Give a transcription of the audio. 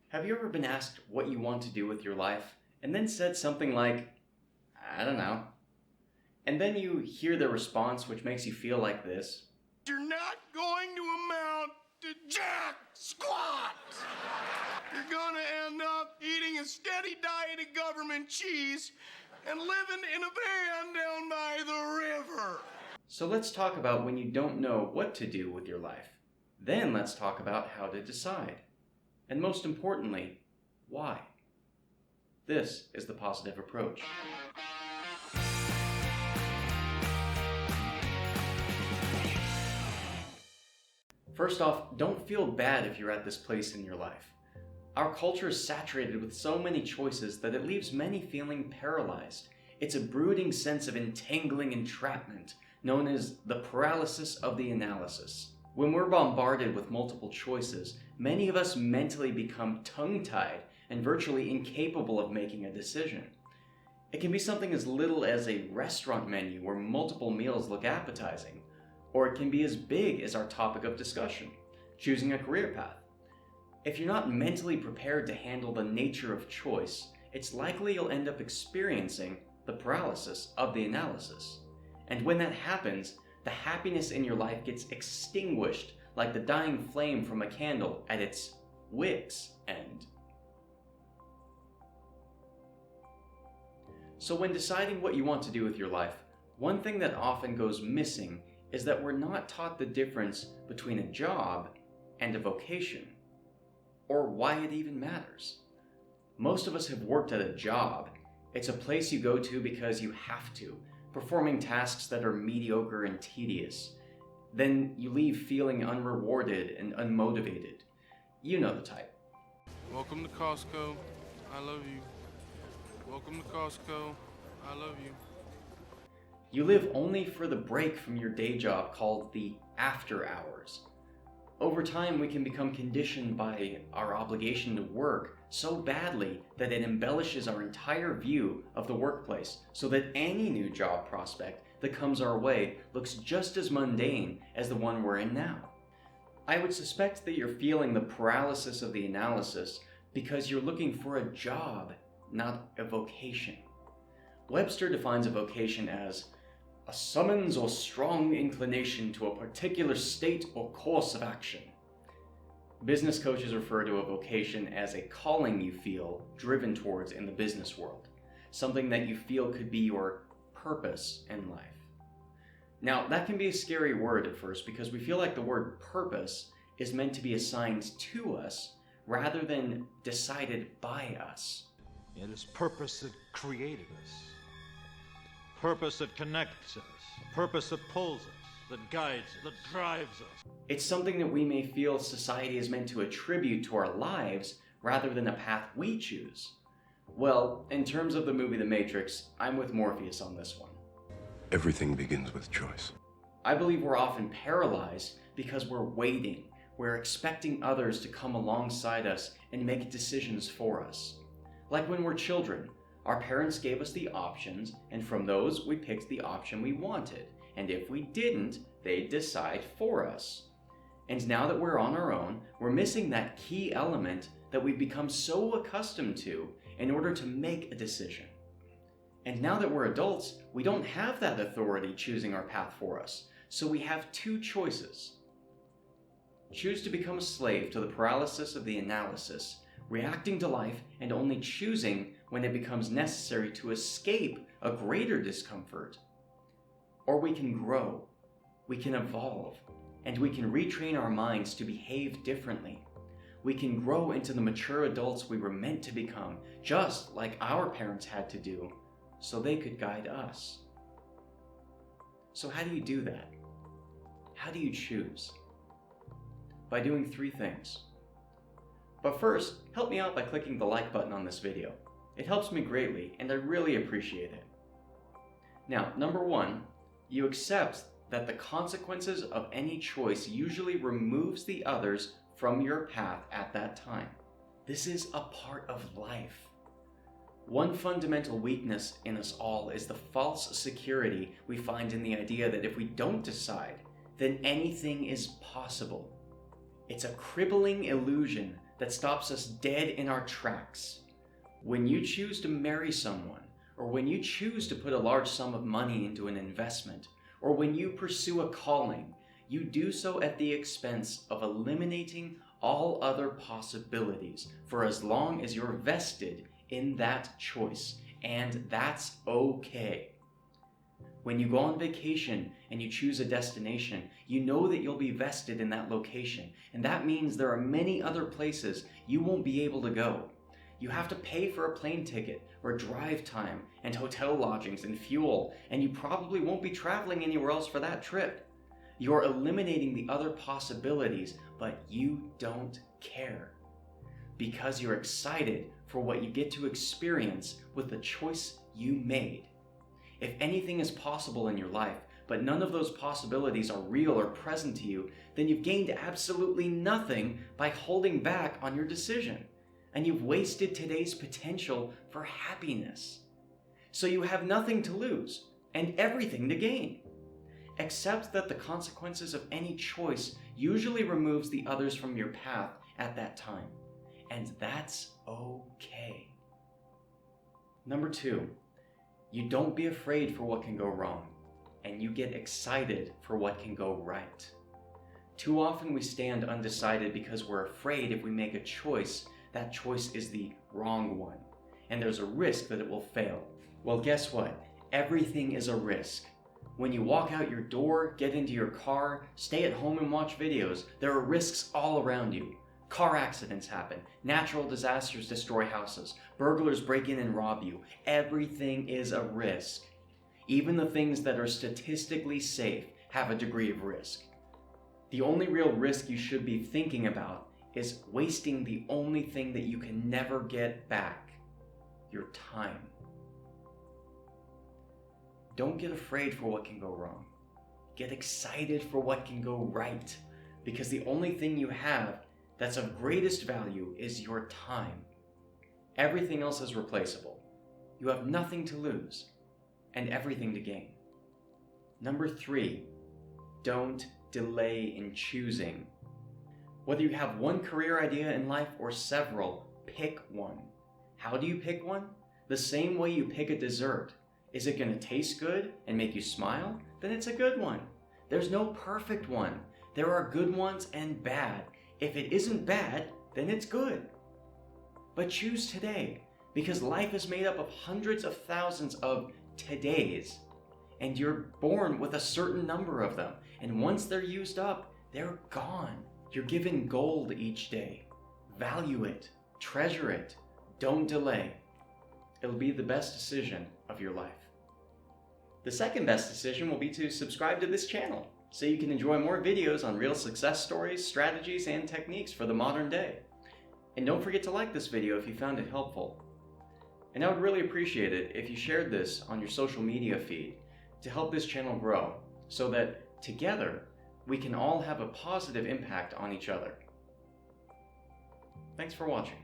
Have you ever been asked what you want to do with your life and then said something like, I don't know. And then you hear the response which makes you feel like this. You're not going to amount to jack squat. You're gonna end up eating a steady diet of government cheese and living in a van down by the river. So let's talk about when you don't know what to do with your life. Then let's talk about how to decide. And most importantly, why. This is the positive approach. First off, don't feel bad if you're at this place in your life. Our culture is saturated with so many choices that it leaves many feeling paralyzed. It's a brooding sense of entangling entrapment, known as the paralysis of the analysis. When we're bombarded with multiple choices, many of us mentally become tongue-tied and virtually incapable of making a decision. It can be something as little as a restaurant menu where multiple meals look appetizing, or it can be as big as our topic of discussion, choosing a career path. If you're not mentally prepared to handle the nature of choice, it's likely you'll end up experiencing the paralysis of the analysis. And when that happens, the happiness in your life gets extinguished like the dying flame from a candle at its wit's end. So when deciding what you want to do with your life, one thing that often goes missing is that we're not taught the difference between a job and a vocation, or why it even matters. Most of us have worked at a job. It's a place you go to because you have to, performing tasks that are mediocre and tedious. Then you leave feeling unrewarded and unmotivated. You know the type. Welcome to Costco. I love you. Welcome to Costco. I love you. You live only for the break from your day job called the after hours. Over time, we can become conditioned by our obligation to work so badly that it embellishes our entire view of the workplace so that any new job prospect that comes our way looks just as mundane as the one we're in now. I would suspect that you're feeling the paralysis of the analysis because you're looking for a job, not a vocation. Webster defines a vocation as a summons or strong inclination to a particular state or course of action. Business coaches refer to a vocation as a calling you feel driven towards in the business world, something that you feel could be your purpose in life. Now, that can be a scary word at first because we feel like the word purpose is meant to be assigned to us rather than decided by us. It is purpose that created us. Purpose that connects us, purpose that pulls us, that guides us, that drives us. It's something that we may feel society is meant to attribute to our lives rather than a path we choose. Well, in terms of the movie The Matrix, I'm with Morpheus on this one. Everything begins with choice. I believe we're often paralyzed because we're waiting. We're expecting others to come alongside us and make decisions for us. Like when we're children, our parents gave us the options, and from those we picked the option we wanted. And if we didn't, they'd decide for us. And now that we're on our own, we're missing that key element that we've become so accustomed to in order to make a decision. And now that we're adults, we don't have that authority choosing our path for us. So we have two choices. Choose to become a slave to the paralysis of the analysis, reacting to life and only choosing when it becomes necessary to escape a greater discomfort. Or we can grow, we can evolve, and we can retrain our minds to behave differently. We can grow into the mature adults we were meant to become, just like our parents had to do, so they could guide us. So how do you do that? How do you choose? By doing three things. But first, help me out by clicking the like button on this video. It helps me greatly, and I really appreciate it. Now, number one, you accept that the consequences of any choice usually removes the others from your path at that time. This is a part of life. One fundamental weakness in us all is the false security we find in the idea that if we don't decide, then anything is possible. It's a crippling illusion that stops us dead in our tracks. When you choose to marry someone, or when you choose to put a large sum of money into an investment, or when you pursue a calling, you do so at the expense of eliminating all other possibilities for as long as you're vested in that choice, and that's okay. When you go on vacation and you choose a destination, you know that you'll be vested in that location, and that means there are many other places you won't be able to go. You have to pay for a plane ticket, or drive time, and hotel lodgings, and fuel, and you probably won't be traveling anywhere else for that trip. You're eliminating the other possibilities, but you don't care. Because you're excited for what you get to experience with the choice you made. If anything is possible in your life, but none of those possibilities are real or present to you, then you've gained absolutely nothing by holding back on your decision. And you've wasted today's potential for happiness. So you have nothing to lose and everything to gain. Accept that the consequences of any choice usually removes the others from your path at that time. And that's okay. Number 2, you don't be afraid for what can go wrong, and you get excited for what can go right. Too often we stand undecided because we're afraid if we make a choice, that choice is the wrong one, and there's a risk that it will fail. Well, guess what? Everything is a risk. When you walk out your door, get into your car, stay at home and watch videos, there are risks all around you. Car accidents happen, natural disasters destroy houses, burglars break in and rob you. Everything is a risk. Even the things that are statistically safe have a degree of risk. The only real risk you should be thinking about is wasting the only thing that you can never get back, your time. Don't get afraid for what can go wrong. Get excited for what can go right, because the only thing you have that's of greatest value is your time. Everything else is replaceable. You have nothing to lose and everything to gain. Number 3, don't delay in choosing. Whether you have one career idea in life or several, pick one. How do you pick one? The same way you pick a dessert. Is it going to taste good and make you smile? Then it's a good one. There's no perfect one. There are good ones and bad. If it isn't bad, then it's good. But choose today, because life is made up of hundreds of thousands of todays, and you're born with a certain number of them, and once they're used up, they're gone. You're given gold each day. Value it, treasure it, don't delay. It'll be the best decision of your life. The second best decision will be to subscribe to this channel, so you can enjoy more videos on real success stories, strategies, and techniques for the modern day. And don't forget to like this video if you found it helpful. And I would really appreciate it if you shared this on your social media feed to help this channel grow, so that together we can all have a positive impact on each other. Thanks for watching.